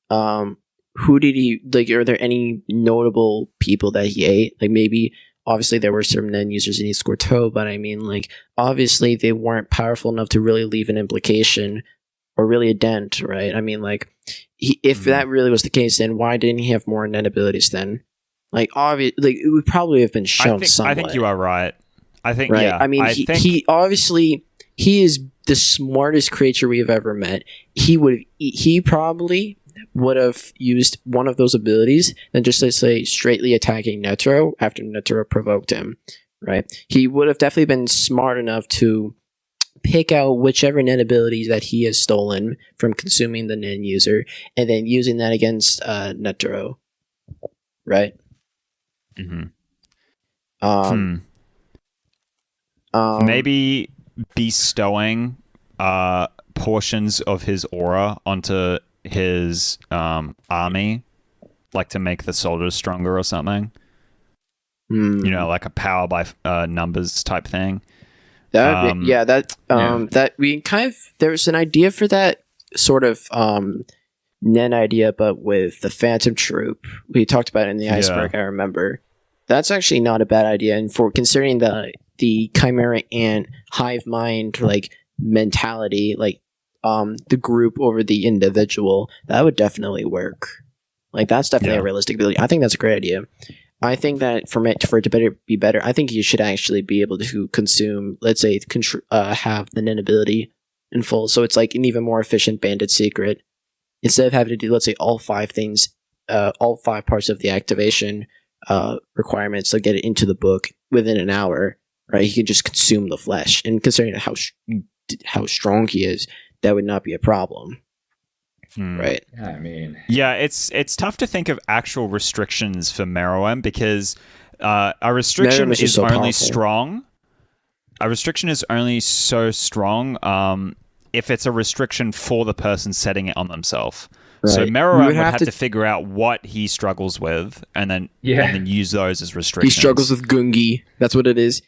A: Who did he are there any notable people that he ate? Maybe obviously there were some Nen users in East Gorto, but I mean obviously they weren't powerful enough to really leave an implication or really a dent, right? I mean if that really was the case, then why didn't he have more Nen abilities then? It would probably have been shown somewhat.
B: I think you are right. I think,
A: right?
B: yeah.
A: I mean, he obviously, he is the smartest creature we've ever met. He probably would have used one of those abilities than just straightly attacking Netero after Netero provoked him, right? He would have definitely been smart enough to pick out whichever Nen abilities that he has stolen from consuming the Nen user and then using that against Netero, right?
B: Maybe bestowing portions of his aura onto his army, to make the soldiers stronger or something. A power by numbers type thing.
A: That we kind of, there's an idea for that sort of Nen idea, but with the Phantom Troop. We talked about it in the iceberg, I remember. That's actually not a bad idea, and for considering the Chimera Ant hive mind mentality, the group over the individual, that would definitely work. That's definitely a realistic ability. I think that's a great idea. I think that for it to be better, I think you should actually be able to consume, let's say, have the Nen ability in full. So it's like an even more efficient bandit secret. Instead of having to do, let's say, all 5 things, all 5 parts of the activation requirements to get it into the book within an hour, right? He can just consume the flesh. And considering how strong he is, that would not be a problem. Right.
C: I mean,
B: yeah, it's tough to think of actual restrictions for Meruem because a restriction
A: Meruem
B: is
A: so
B: only
A: powerful.
B: strong. A restriction is only so strong if it's a restriction for the person setting it on themselves.
A: Right.
B: So
A: You
B: Meruem would have to figure out what he struggles with and then use those as restrictions.
A: He struggles with Gungi. That's what it is.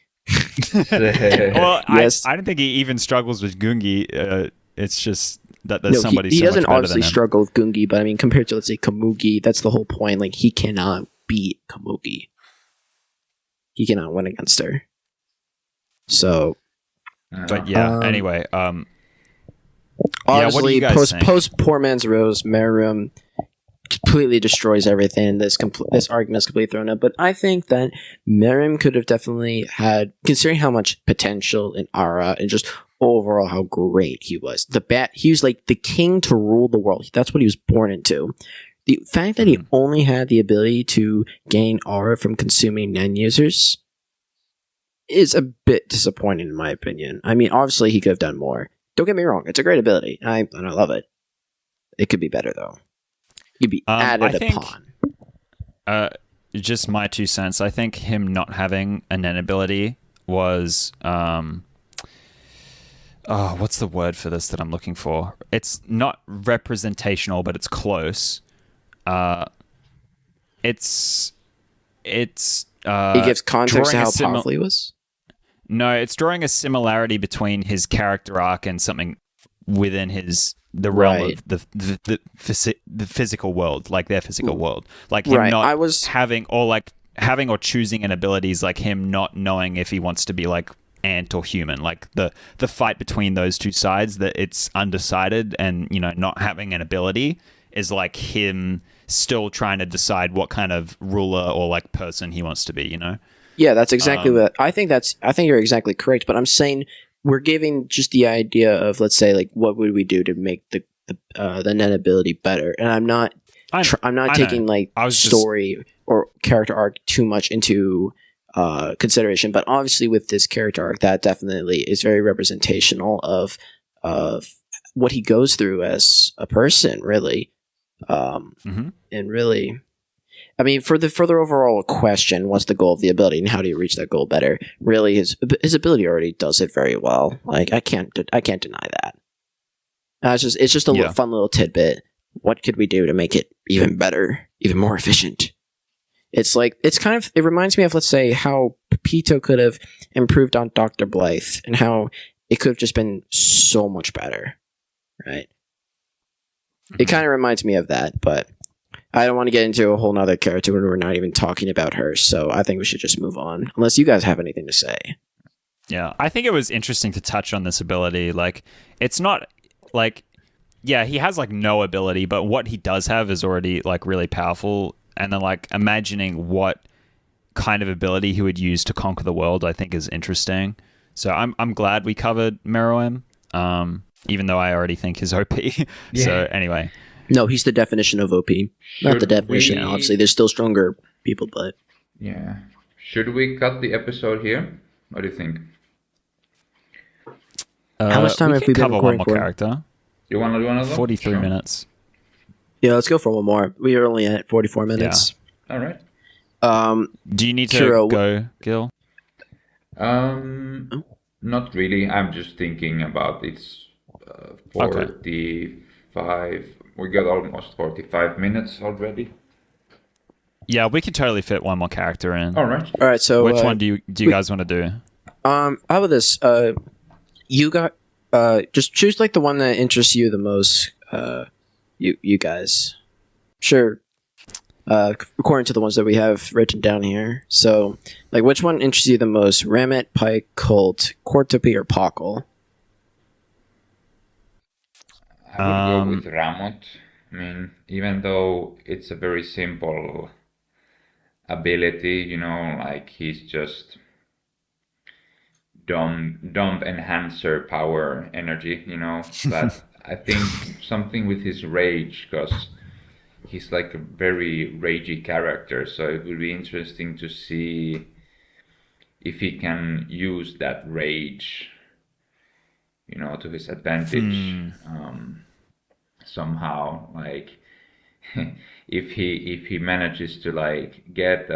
B: Well,
A: Yes.
B: I don't think he even struggles with Gungi. It's just that there's
A: No,
B: somebody
A: he
B: so
A: doesn't
B: much better
A: obviously
B: than him.
A: struggle with Gungi, but I mean, compared to, let's say, Kamugi, that's the whole point. Like, he cannot beat Kamugi. He cannot win against her. So,
B: But yeah, anyway,
A: honestly,
B: what do you guys think?
A: post Poor Man's Rose, Meruem completely destroys everything. This argument is completely thrown out. But I think that Meruem could have definitely had, considering how much potential in Ara and just overall how great he was. He was like the king to rule the world. That's what he was born into. The fact that he only had the ability to gain aura from consuming Nen users is a bit disappointing in my opinion. I mean, obviously he could have done more. Don't get me wrong, it's a great ability. And I love it. It could be better though. You'd be added upon.
B: Just my 2 cents. I think him not having a Nen ability was what's the word for this that I'm looking for? It's not representational, but it's close. It gives
A: context to how powerful he was.
B: No, it's drawing a similarity between his character arc and something within the realm of the physical world, like their physical world, like him not having or choosing an ability is like him not knowing if he wants to be like ant or human, like the fight between those 2 sides, that it's undecided, and not having an ability is like him still trying to decide what kind of ruler or like person he wants to be.
A: Yeah, that's exactly what I think. I think you're exactly correct, but I'm saying we're giving just the idea of, let's say, like, what would we do to make the Nen ability better, and I'm not taking like story or character arc too much into consideration, but obviously with this character arc, that definitely is very representational of what he goes through as a person, really. And really, I mean, for the overall question, what's the goal of the ability and how do you reach that goal better? Really, his ability already does it very well. Like, I can't deny that. It's just a fun little tidbit. What could we do to make it even better, even more efficient? It's like, it reminds me of, let's say, how Pepito could have improved on Dr. Blythe and how it could have just been so much better, right? It kind of reminds me of that, but I don't want to get into a whole nother character when we're not even talking about her, so I think we should just move on, unless you guys have anything to say.
B: Yeah, I think it was interesting to touch on this ability. Like, it's not like, yeah, he has like no ability, but what he does have is already like really powerful. And then like imagining what kind of ability he would use to conquer the world, I think is interesting. So I'm glad we covered Meruem, even though I already think he's OP. Yeah. So anyway.
A: No, he's the definition of OP. Not the definition, obviously. There's still stronger people, but...
C: Yeah. Should we cut the episode here? What do you think?
A: How much time have we been
B: cover
A: recording
B: one more
A: for?
B: Character.
C: You want to do another?
B: 43 minutes.
A: Yeah, let's go for one more. We are only at 44 minutes.
C: Yeah. All right.
B: Do you need
A: Kiro,
B: to go, Gil?
C: Not really. I'm just thinking about it's 45. We got almost 45 minutes already.
B: Yeah, we could totally fit one more character in.
C: All right.
A: All right. So
B: which one do you guys want to do?
A: How about this? You got just choose like the one that interests you the most. You guys, sure. According to the ones that we have written down here. So, like, which one interests you the most? Rammot, Pike, Colt, Quartopi, or Pockle?
C: I would go with Rammot. I mean, even though it's a very simple ability, like he's just dumb enhancer power energy, but I think something with his rage, because he's like a very ragey character, so it would be interesting to see if he can use that rage, to his advantage somehow. Like if he manages to like get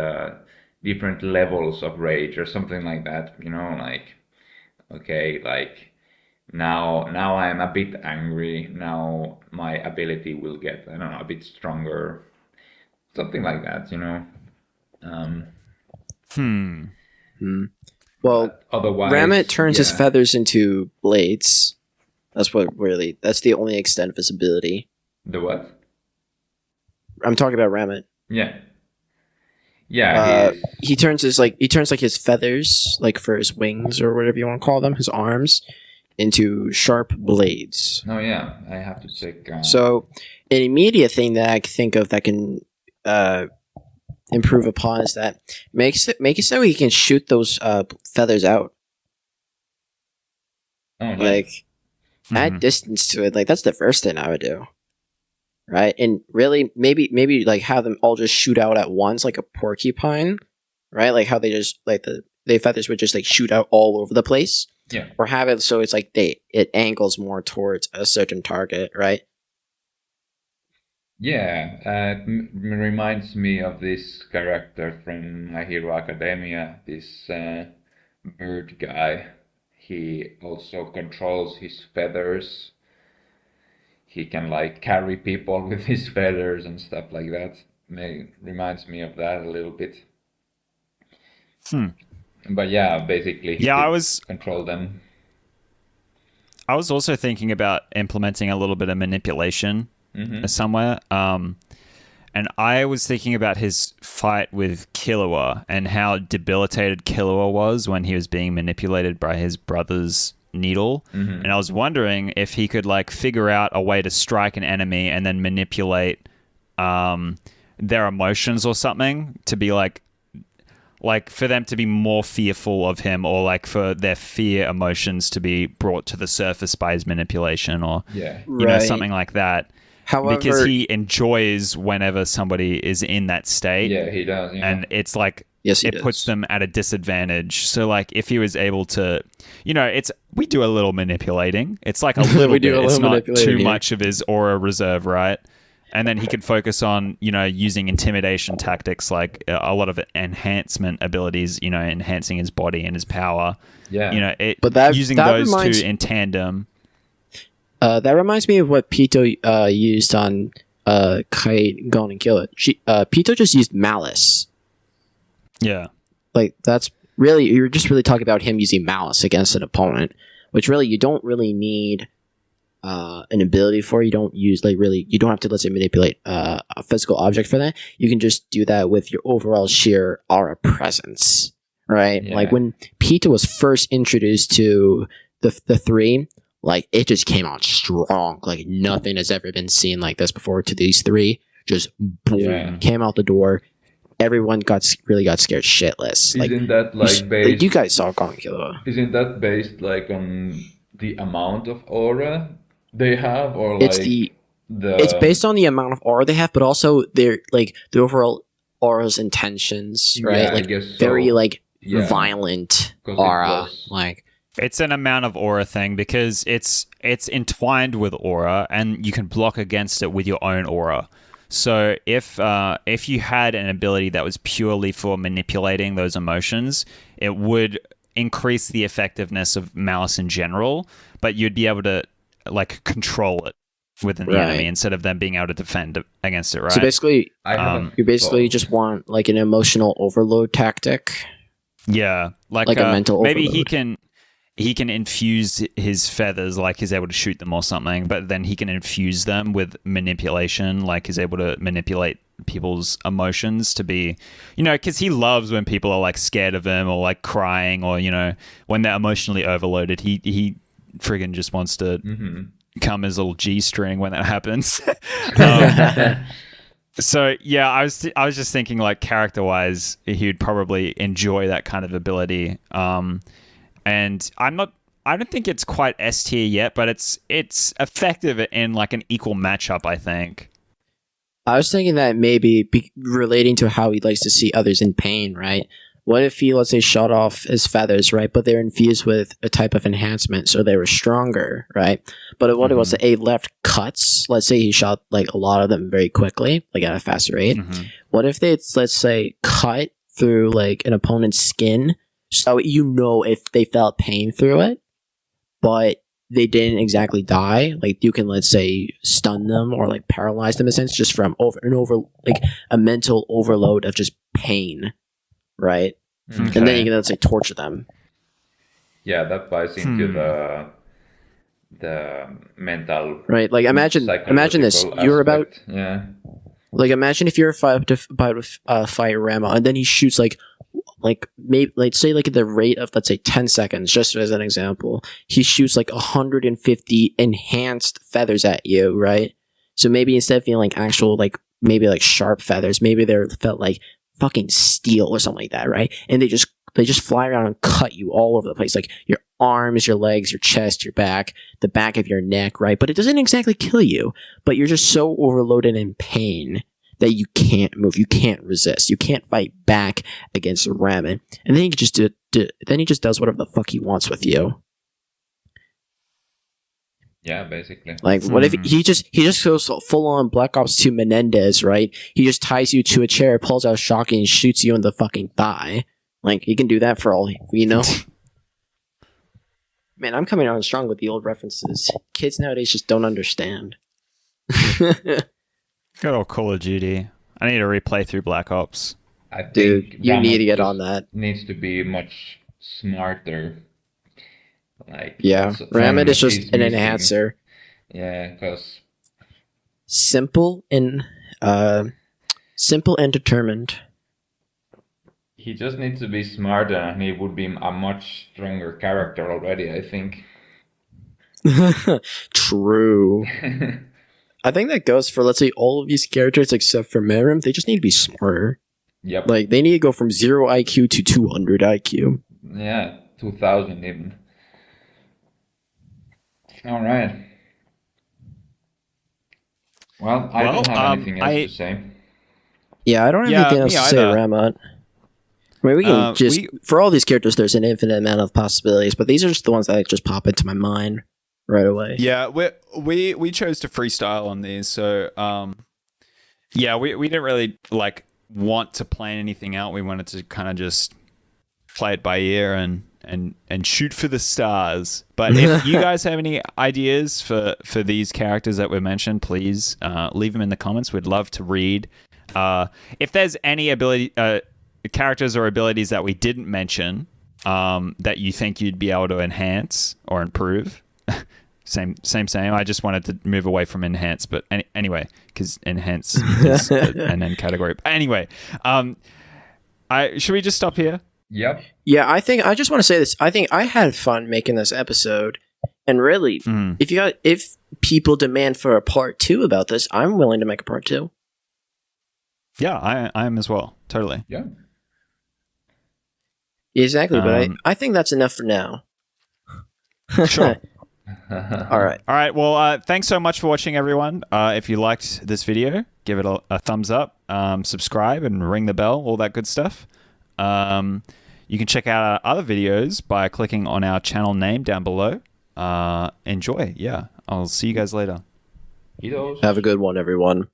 C: different levels of rage or something like that, like okay, like now I am a bit angry. Now my ability will get, I don't know, a bit stronger, something like that.
A: Well,
C: Otherwise,
A: Rammot turns his
C: yeah.
A: feathers into blades. That's the only extent of his ability.
C: The what?
A: I'm talking about Rammot.
C: Yeah. Yeah,
A: He turns his feathers, like for his wings or whatever you want to call them, his arms, into sharp blades.
C: Oh yeah, I have to check.
A: So, an immediate thing that I can think of that can improve upon is that make it so he can shoot those feathers out, like add distance to it. Like that's the first thing I would do, right? And really, maybe like have them all just shoot out at once, like a porcupine, right? Like how they just like the feathers would just like shoot out all over the place.
C: Yeah.
A: Or have it so it's like it angles more towards a certain target, right?
C: Yeah, it reminds me of this character from My Hero Academia, this bird guy. He also controls his feathers. He can like carry people with his feathers and stuff like that. Reminds me of that a little bit. But yeah, basically he could control them.
B: I was also thinking about implementing a little bit of manipulation somewhere. And I was thinking about his fight with Killua and how debilitated Killua was when he was being manipulated by his brother's needle. And I was wondering if he could like figure out a way to strike an enemy and then manipulate their emotions or something to be like for them to be more fearful of him, or like for their fear emotions to be brought to the surface by his manipulation, or something like that. However, because he enjoys whenever somebody is in that state.
C: Yeah, he does. Yeah.
B: And it's like
A: it
B: puts them at a disadvantage. So like if he was able to, we do a little manipulating. It's like a little bit. It's not too much of his aura reserve, right? And then he could focus on, using intimidation tactics, like a lot of enhancement abilities, enhancing his body and his power.
C: Yeah.
B: Using those two in tandem.
A: That reminds me of what Pito used on Kite, Gon, and Kill It. Pito just used malice.
B: Yeah.
A: Like, that's really, you're just really talking about him using malice against an opponent, which really you don't really need an ability for. You don't use you don't have to, let's say, manipulate a physical object for that. You can just do that with your overall sheer aura presence, right?
C: Yeah.
A: Like when Pito was first introduced to the three, like it just came out strong. Like nothing has ever been seen like this before to these three. Just boom, came out the door. Everyone really got scared shitless.
C: Isn't that like based?
A: You guys saw Gon Killua.
C: Isn't that based like on the amount of aura they have, or
A: it's it's based on the amount of aura they have, but also their like the overall aura's intentions, right?
C: Yeah,
A: like
C: I guess so.
A: very violent aura. Like
B: it's an amount of aura thing because it's entwined with aura, and you can block against it with your own aura. So if you had an ability that was purely for manipulating those emotions, it would increase the effectiveness of malice in general, but you'd be able to like control it within the enemy instead of them being able to defend against it, right?
A: So basically, you basically just want like an emotional overload tactic.
B: Yeah, like
A: a mental
B: maybe
A: overload.
B: he can infuse his feathers, like he's able to shoot them or something, but then he can infuse them with manipulation, like he's able to manipulate people's emotions to be, because he loves when people are like scared of him or like crying, or when they're emotionally overloaded, he friggin' just wants to come his little G-string when that happens. So yeah, I was just thinking like character wise, he'd probably enjoy that kind of ability. And I don't think it's quite S tier yet, but it's effective in like an equal matchup, I think.
A: I was thinking that maybe relating to how he likes to see others in pain, right? What if he, let's say, shot off his feathers, right? But they're infused with a type of enhancement, so they were stronger, right? But what if it was a left cuts? Let's say he shot like a lot of them very quickly, like at a faster rate. What if they, let's say, cut through like an opponent's skin, so you know if they felt pain through it, but they didn't exactly die. Like you can, let's say, stun them or like paralyze them in a sense, just from like a mental overload of just pain, right?
B: Okay.
A: And then you can, let's say, torture them.
C: Yeah, that buys into the mental,
A: right? Like imagine this.
C: psychological
A: You're about
C: aspect. Yeah.
A: like imagine if you're about to fight Rammot, and then he shoots like maybe let's say like at the rate of, let's say, 10 seconds, just as an example, he shoots like 150 enhanced feathers at you, right? So maybe instead of feeling like actual like maybe like sharp feathers, maybe they felt like fucking steel or something like that, right? And they just fly around and cut you all over the place, like your arms, your legs, your chest, your back, the back of your neck, right? But it doesn't exactly kill you, but you're just so overloaded in pain that you can't move, you can't resist, you can't fight back against Rammot, and then he just then he just does whatever the fuck he wants with you.
C: Yeah, basically.
A: Like, what if he just goes full on Black Ops 2 Menendez, right? He just ties you to a chair, pulls out a shotgun, and shoots you in the fucking thigh. Like, he can do that for all we know. Man, I'm coming on strong with the old references. Kids nowadays just don't understand.
B: Good old Call of Duty. I need to replay through Black Ops.
C: I think
A: Dude, you
C: Rammot
A: need to get
C: just
A: on that.
C: Needs to be much smarter. Like,
A: Yeah, Rammot is just an enhancer.
C: Yeah, because
A: Simple and determined.
C: he just needs to be smarter, and he would be a much stronger character already, I think.
A: True. I think that goes for, let's say, all of these characters except for Meruem. They just need to be smarter.
C: Yep.
A: Like, they need to go from 0 IQ to 200 IQ.
C: Yeah, 2000 even. All right. Well, I don't have anything else to say.
A: Yeah, I don't have anything else to say, Rammot. I mean, we can for all these characters, there's an infinite amount of possibilities, but these are just the ones that just pop into my mind right away.
B: Yeah, we chose to freestyle on these, so yeah, we didn't really like want to plan anything out. We wanted to kind of just play it by ear and shoot for the stars. But if you guys have any ideas for these characters that were mentioned, please leave them in the comments. We'd love to read. If there's any characters or abilities that we didn't mention that you think you'd be able to enhance or improve, same. I just wanted to move away from enhance, but anyway, because enhance is an end category. But anyway, should we just stop here?
C: Yep.
A: Yeah, I just want to say this. I think I had fun making this episode, and really, if people demand for a part 2 about this, I'm willing to make a part 2.
B: Yeah, I am as well. Totally.
C: Yeah.
A: Exactly, but I think that's enough for now.
B: Sure.
A: All right.
B: Well, thanks so much for watching, everyone. If you liked this video, give it a thumbs up, subscribe, and ring the bell, all that good stuff. You can check out our other videos by clicking on our channel name down below. Enjoy. Yeah, I'll see you guys later.
C: Gido.
A: Have a good one, everyone.